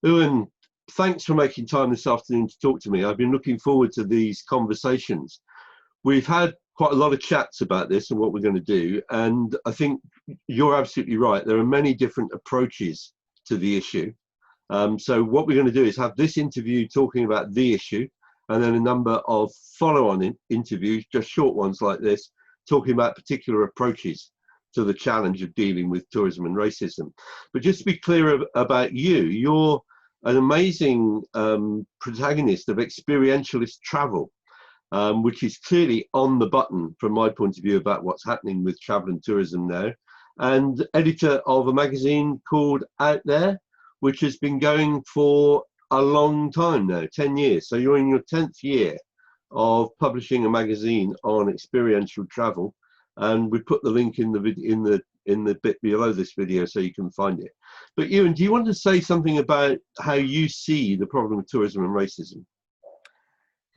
Uwern, thanks for making time this afternoon to talk to me. I've been looking forward to these conversations. We've had quite a lot of chats about this and what we're going to do, and I think you're absolutely right. There are many different approaches to the issue. So what we're going to do is have this interview talking about the issue, and then a number of follow-on interviews, just short ones like this, talking about particular approaches to the challenge of dealing with tourism and racism. But just to be clear about you, you're an amazing protagonist of experientialist travel, which is clearly on the button from my point of view about what's happening with travel and tourism now, and editor of a magazine called Out There, which has been going for a long time now, 10 years. So you're in your 10th year of publishing a magazine on experiential travel, and we put the link in the bit below this video so you can find it. But Uwern, do you want to say something about how you see the problem of tourism and racism?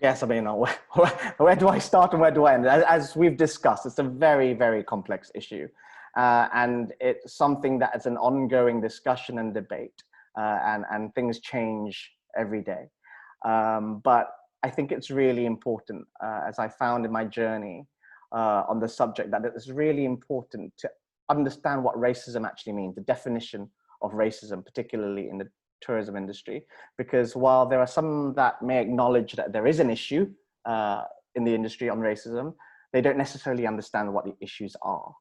Yes, I mean, where do I start and where do I end? As we've discussed, it's a very, very complex issue. And it's something that is an ongoing discussion and debate, and things change every day. But I think it's really important, as I found in my journey on the subject, that it's really important to understand what racism actually means, the definition of racism, particularly in the tourism industry, because while there are some that may acknowledge that there is an issue in the industry on racism, they don't necessarily understand what the issues are.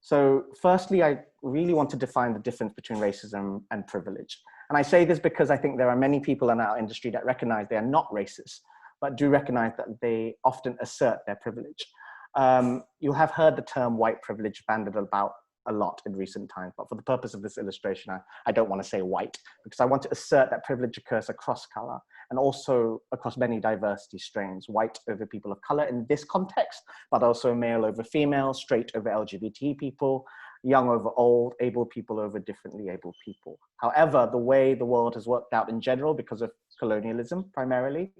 So firstly, I really want to define the difference between racism and privilege. And I say this because I think there are many people in our industry that recognize they are not racist, but do recognize that they often assert their privilege. You have heard the term white privilege bandied about a lot in recent times, but for the purpose of this illustration, I don't want to say white, because I want to assert that privilege occurs across color and also across many diversity strains, white over people of color in this context, but also male over female, straight over LGBT people, young over old, able people over differently abled people. However, the way the world has worked out in general, because of colonialism primarily,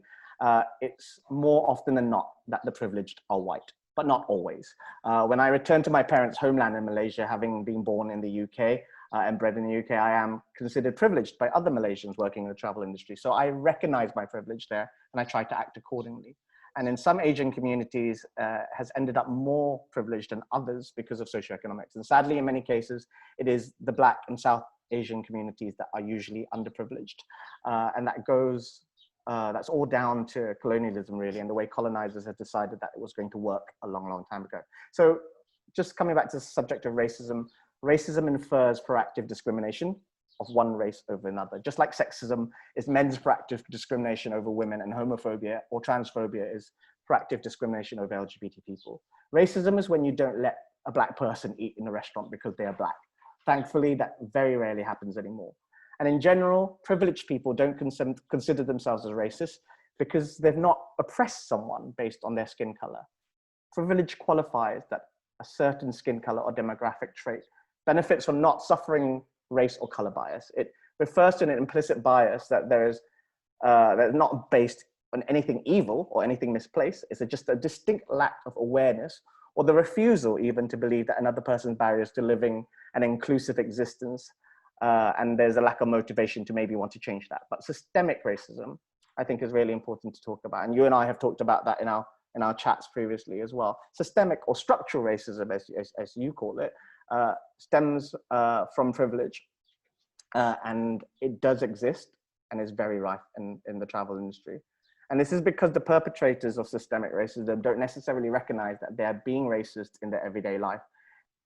it's more often than not that the privileged are white, but not always. When I returned to my parents' homeland in Malaysia, having been born in the UK and bred in the UK, I am considered privileged by other Malaysians working in the travel industry. So I recognize my privilege there, and I try to act accordingly. And in some Asian communities has ended up more privileged than others because of socioeconomics. And sadly, in many cases, it is the Black and South Asian communities that are usually underprivileged. And that goes, that's all down to colonialism, really, and the way colonizers had decided that it was going to work a long, long time ago. So just coming back to the subject of racism, racism infers proactive discrimination of one race over another. Just like sexism is men's proactive discrimination over women, and homophobia or transphobia is proactive discrimination over LGBT people. Racism is when you don't let a Black person eat in a restaurant because they are Black. Thankfully, that very rarely happens anymore. And in general, privileged people don't consider themselves as racist because they've not oppressed someone based on their skin color. Privilege qualifies that a certain skin color or demographic trait benefits from not suffering race or color bias. It refers to an implicit bias that that's not based on anything evil or anything misplaced. It's just a distinct lack of awareness or the refusal even to believe that another person's barriers to living an inclusive existence, and there's a lack of motivation to maybe want to change that. But systemic racism, I think, is really important to talk about. And you and I have talked about that in our chats previously as well. Systemic or structural racism, as you call it, stems from privilege, and it does exist and is very rife in the travel industry. And this is because the perpetrators of systemic racism don't necessarily recognize that they are being racist in their everyday life.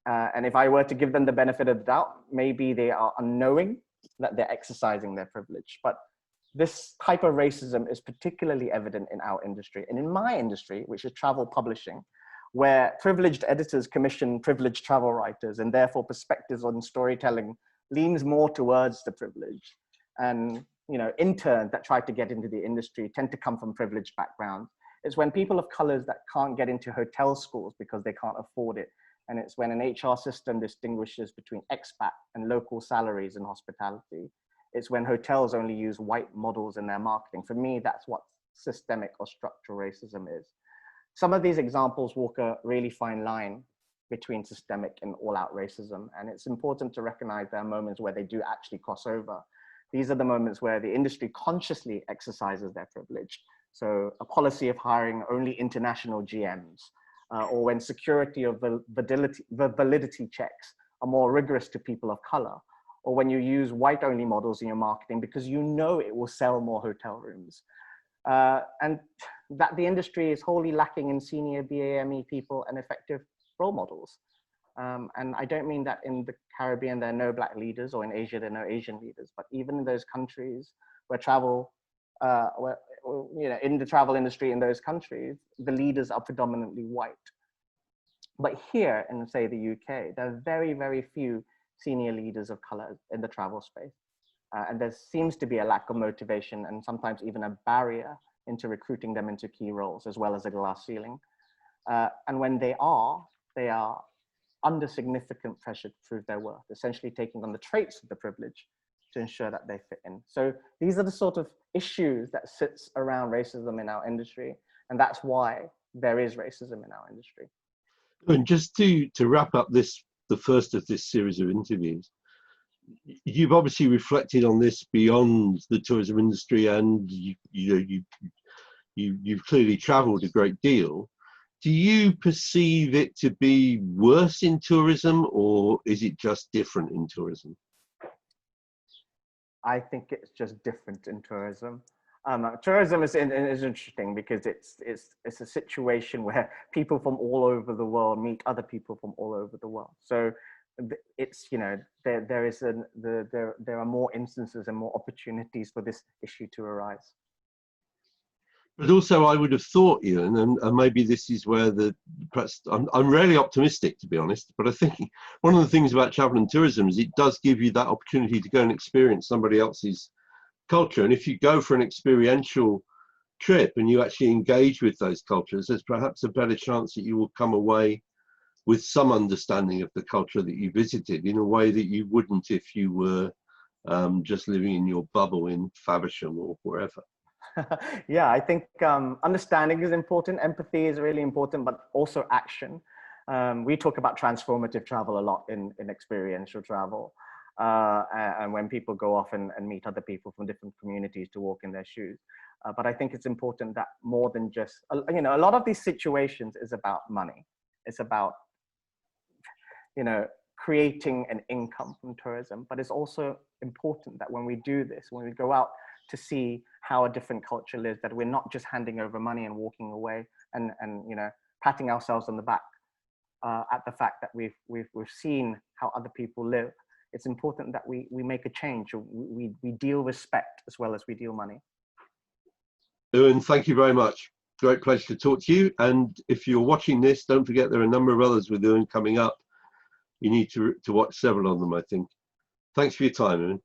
And if I were to give them the benefit of the doubt, maybe they are unknowing that they're exercising their privilege. But this type of racism is particularly evident in our industry and in my industry, which is travel publishing, where privileged editors commission privileged travel writers, and therefore perspectives on storytelling leans more towards the privilege. And interns that try to get into the industry tend to come from privileged backgrounds. It's when people of colors that can't get into hotel schools because they can't afford it. And it's when an HR system distinguishes between expat and local salaries in hospitality. It's when hotels only use white models in their marketing. For me, that's what systemic or structural racism is. Some of these examples walk a really fine line between systemic and all-out racism. And it's important to recognize there are moments where they do actually cross over. These are the moments where the industry consciously exercises their privilege. So a policy of hiring only international GMs, or when security of validity checks are more rigorous to people of color, or when you use white-only models in your marketing because you know it will sell more hotel rooms. And that the industry is wholly lacking in senior BAME people and effective role models. And I don't mean that in the Caribbean there are no Black leaders, or in Asia there are no Asian leaders, but even in those countries where in the travel industry in those countries, the leaders are predominantly white. But here in, say, the UK, there are very, very few senior leaders of color in the travel space. And there seems to be a lack of motivation and sometimes even a barrier into recruiting them into key roles, as well as a glass ceiling. And when they are under significant pressure to prove their worth, essentially taking on the traits of the privilege to ensure that they fit in. So these are the sort of issues that sits around racism in our industry. And that's why there is racism in our industry. And just to wrap up the first of this series of interviews, you've obviously reflected on this beyond the tourism industry, and you've clearly traveled a great deal. Do you perceive it to be worse in tourism, or is it just different in tourism? I think it's just different in tourism. Tourism is interesting because it's a situation where people from all over the world meet other people from all over the world. So it's, there are more instances and more opportunities for this issue to arise. But also, I would have thought, Uwern, and maybe this is where perhaps I'm rarely optimistic, to be honest, but I think one of the things about travel and tourism is it does give you that opportunity to go and experience somebody else's culture. And if you go for an experiential trip and you actually engage with those cultures, there's perhaps a better chance that you will come away with some understanding of the culture that you visited in a way that you wouldn't if you were just living in your bubble in Faversham or wherever. Yeah, I think understanding is important. Empathy is really important, but also action. We talk about transformative travel a lot in experiential travel. And when people go off and meet other people from different communities to walk in their shoes. But I think it's important that more than just, a lot of these situations is about money. It's about, creating an income from tourism, but it's also important that when we do this, when we go out to see how a different culture lives, that we're not just handing over money and walking away and patting ourselves on the back at the fact that we've seen how other people live. It's important that we make a change. We deal respect as well as we deal money. Uwern, thank you very much. Great pleasure to talk to you. And if you're watching this, don't forget there are a number of others with Uwern coming up. You need to watch several of them, I think. Thanks for your time, Uwern.